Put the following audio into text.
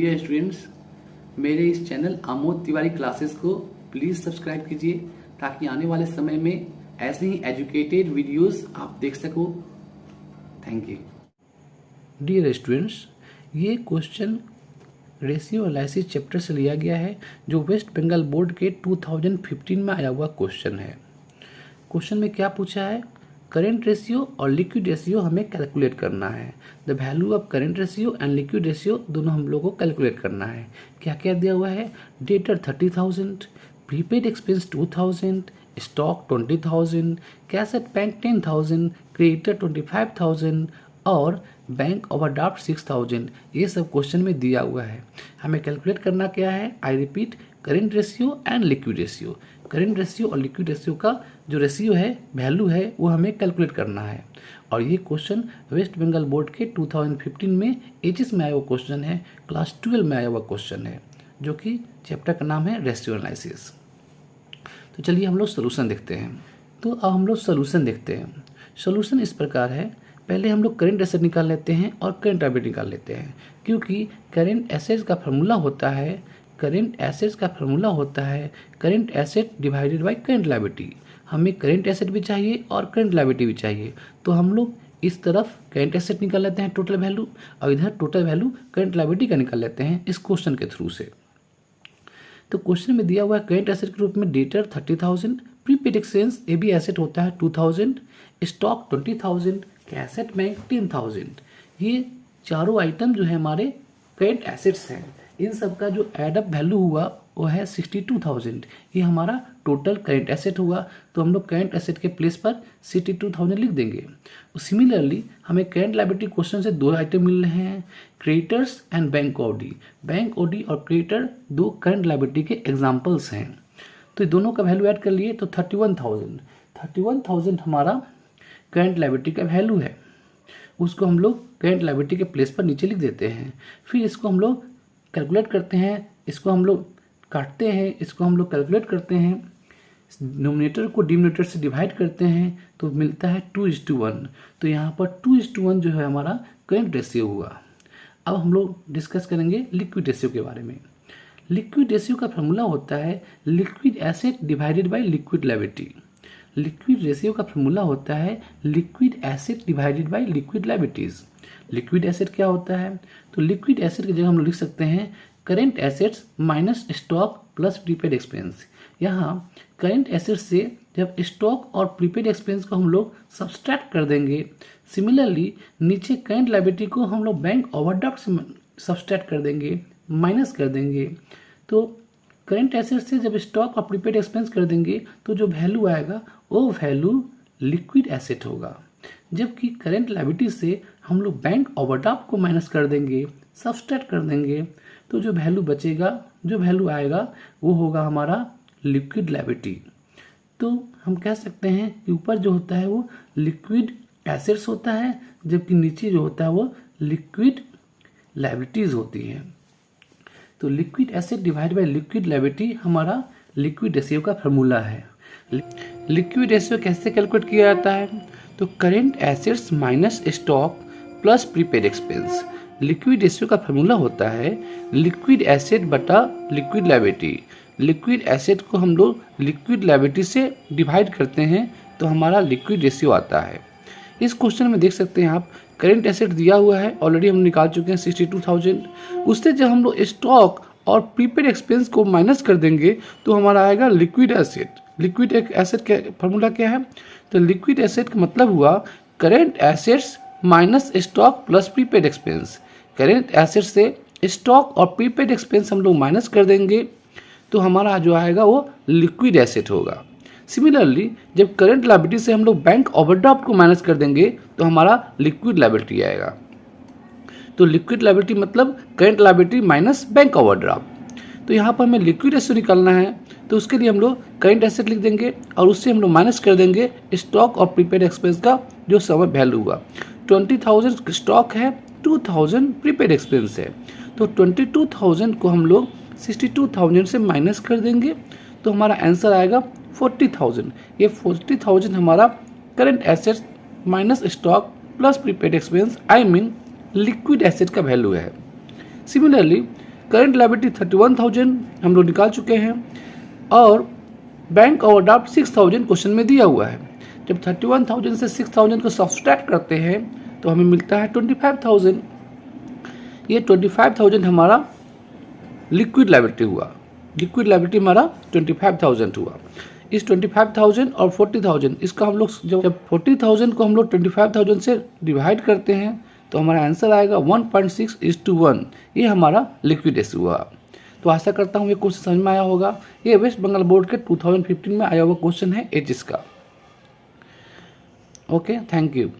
Dear students, मेरे इस channel Amod Tiwari classes को प्लीज़ सब्सक्राइब कीजिए ताकि आने वाले समय में ऐसे ही एजुकेटेड वीडियोस आप देख सको। Thank you. डियर स्टूडेंट्स, ये क्वेश्चन रेशियो एनालिसिस चैप्टर से लिया गया है जो वेस्ट बंगाल बोर्ड के 2015 में आया हुआ क्वेश्चन है। क्वेश्चन में क्या पूछा है? करेंट रेशियो और लिक्विड रेशियो हमें कैलकुलेट करना है। The value of current ratio and liquid ratio दोनों हम लोगों को कैलकुलेट करना है। क्या क्या दिया हुआ है? Debtor 30,000, prepaid expense 2,000, stock 20,000, cash at bank 10,000, creditor 25,000 और बैंक ओवरड्राफ्ट 6,000। ये सब क्वेश्चन में दिया हुआ है। हमें कैलकुलेट करना क्या है? I repeat, current ratio and liquid ratio. Current ratio और लिक्विड रेशियो का जो रेशियो है, वैल्यू है, वो हमें कैलकुलेट करना है। और ये क्वेश्चन वेस्ट बंगाल बोर्ड के 2015 में एचएस में आया हुआ क्वेश्चन है, क्लास 12 में आया हुआ क्वेश्चन है, जो कि चैप्टर का नाम है रेशियो एनालिसिस। तो चलिए हम लोग सोल्यूशन देखते हैं। तो अब हम लोग सोल्यूशन देखते हैं। सोल्यूशन इस प्रकार है, पहले हम लोग करेंट एसेट निकाल लेते हैं और करेंट लायबिलिटी निकाल लेते हैं, क्योंकि करेंट एसेट्स का फार्मूला होता है current asset divided by current liability. हमें करेंट एसेट भी चाहिए और करेंट लायबिलिटी भी चाहिए, तो हम लोग इस तरफ करेंट एसेट निकाल लेते हैं टोटल वैल्यू, और इधर टोटल वैल्यू करेंट लायबिलिटी का निकाल लेते हैं इस क्वेश्चन के थ्रू से। तो क्वेश्चन में दिया हुआ है करेंट एसेट के रूप में डेटर 30,000, प्रीपेड एक्सपेंस ये भी एसेट होता है 2,000, स्टॉक 20,000, कैश एट बैंक 10,000। ये चारों आइटम जो है हमारे करेंट एसेट्स हैं। इन सब का जो एडअप वैल्यू हुआ वो है 62,000। ये हमारा टोटल करेंट एसेट हुआ। तो हम लोग करेंट एसेट के प्लेस पर 62,000 लिख देंगे। सिमिलरली हमें करेंट लायबिलिटी क्वेश्चन से दो आइटम मिल रहे हैं, creditors and bank OD. Bank OD और क्रेडिटर दो करेंट लायबिलिटी के एग्जाम्पल्स हैं। तो दोनों का वैल्यू ऐड कर लिए तो 31,000 हमारा करेंट लायबिलिटी का वैल्यू है। उसको हम लोग करेंट लायबिलिटी के प्लेस पर नीचे लिख देते हैं। फिर इसको हम लोग कैलकुलेट करते हैं, इसको हम लोग काटते हैं, इसको हम लोग कैलकुलेट करते हैं, नोमिनेटर को डिनोमिनेटर से डिवाइड करते हैं तो मिलता है 2:1। तो यहाँ पर 2:1 जो है हमारा करेंट रेशियो हुआ। अब हम लोग डिस्कस करेंगे लिक्विड रेशियो के बारे में। लिक्विड रेशियो का फॉर्मूला होता है liquid asset divided by liquid liability. Liquid ratio का फॉर्मूला होता है liquid asset divided by liquid liabilities. Liquid asset क्या होता है? तो लिक्विड एसेट की जगह हम लोग लिख सकते हैं current assets minus stock plus prepaid expense. यहाँ करेंट एसेट्स से जब स्टॉक और प्रीपेड एक्सपेंस को हम लोग सब्सट्रैक्ट कर देंगे, सिमिलरली नीचे करेंट लायबिलिटी को हम लोग बैंक ओवरड्राफ्ट से सब्सट्रैक्ट कर देंगे, माइनस कर देंगे। तो करेंट एसेट से जब स्टॉक और प्रीपेड एक्सपेंस कर देंगे तो जो वैल्यू आएगा वो वैल्यू लिक्विड एसेट होगा। जबकि करेंट लायबिलिटी से हम लोग बैंक ओवरड्राफ्ट को माइनस कर देंगे, सब्सट्रैक्ट कर देंगे, तो जो वैल्यू बचेगा, जो वैल्यू आएगा वो होगा हमारा लिक्विड लायबिलिटी। तो हम कह सकते हैं कि ऊपर जो होता है वो लिक्विड एसेट्स होता है, जबकि नीचे जो होता है वो लिक्विड लायबिलिटीज होती हैं। तो liquid asset divide by liquid liability हमारा लिक्विड रेशियो का फार्मूला है। लिक्विड रेशियो कैसे कैलकुलेट किया जाता है? तो current assets minus stock plus prepaid expense. Liquid ratio का फार्मूला होता है लिक्विड एसेट बटा लिक्विड लायबिलिटी। लिक्विड एसेट को हम लोग लिक्विड लायबिलिटी से डिवाइड करते हैं तो हमारा लिक्विड रेशियो आता है। इस क्वेश्चन में देख सकते हैं आप, करेंट एसेट दिया हुआ है, ऑलरेडी हम निकाल चुके हैं 62,000। उससे जब हम लोग स्टॉक और प्रीपेड एक्सपेंस को माइनस कर देंगे तो हमारा आएगा लिक्विड एसेट। लिक्विड एसेट का फार्मूला क्या है? तो लिक्विड एसेट का मतलब हुआ current assets minus stock plus prepaid expense. Current asset से स्टॉक और प्रीपेड एक्सपेंस हम लोग माइनस कर देंगे तो हमारा जो आएगा वो लिक्विड एसेट होगा। सिमिलरली जब करंट लायबिलिटी से हम लोग बैंक ओवरड्राफ्ट को माइनस कर देंगे तो हमारा लिक्विड लायबिलिटी आएगा। तो लिक्विड लायबिलिटी मतलब current liability minus bank overdraft. तो यहाँ पर हमें लिक्विड रेशियो निकालना है, तो उसके लिए हम लोग करंट एसेट लिख देंगे और उससे हम लोग माइनस कर देंगे स्टॉक और प्रीपेड एक्सपेंस का जो समय वैल्यू हुआ। 20,000 स्टॉक है, 2,000 प्रीपेड एक्सपेंस है, तो 22,000 को हम लोग 62,000 से माइनस कर देंगे तो हमारा आंसर आएगा 40,000। ये 40,000 हमारा current assets minus stock plus prepaid expense I mean liquid asset का वैल्यू है। सिमिलरली करंट लायबिलिटी 31,000 हम लोग निकाल चुके हैं और बैंक ओवरड्राफ्ट 6,000 क्वेश्चन में दिया हुआ है। जब 31,000 से 6,000 को सब्सट्रैक्ट करते हैं तो हमें मिलता है 25,000। ये 25,000 हमारा लिक्विड लायबिलिटी हुआ। लिक्विड लायबिलिटी हमारा 25,000 हुआ। इस 25,000 और 40,000 इसका हम लोग जब 40,000 को हम लोग 25,000 से डिवाइड करते हैं तो हमारा आंसर आएगा 1.6:1। ये हमारा लिक्विड रेशियो हुआ। तो आशा करता हूँ ये क्वेश्चन समझ में आया होगा। ये वेस्ट बंगाल बोर्ड के 2015 में आया हुआ क्वेश्चन है एजिस का। Okay, thank you.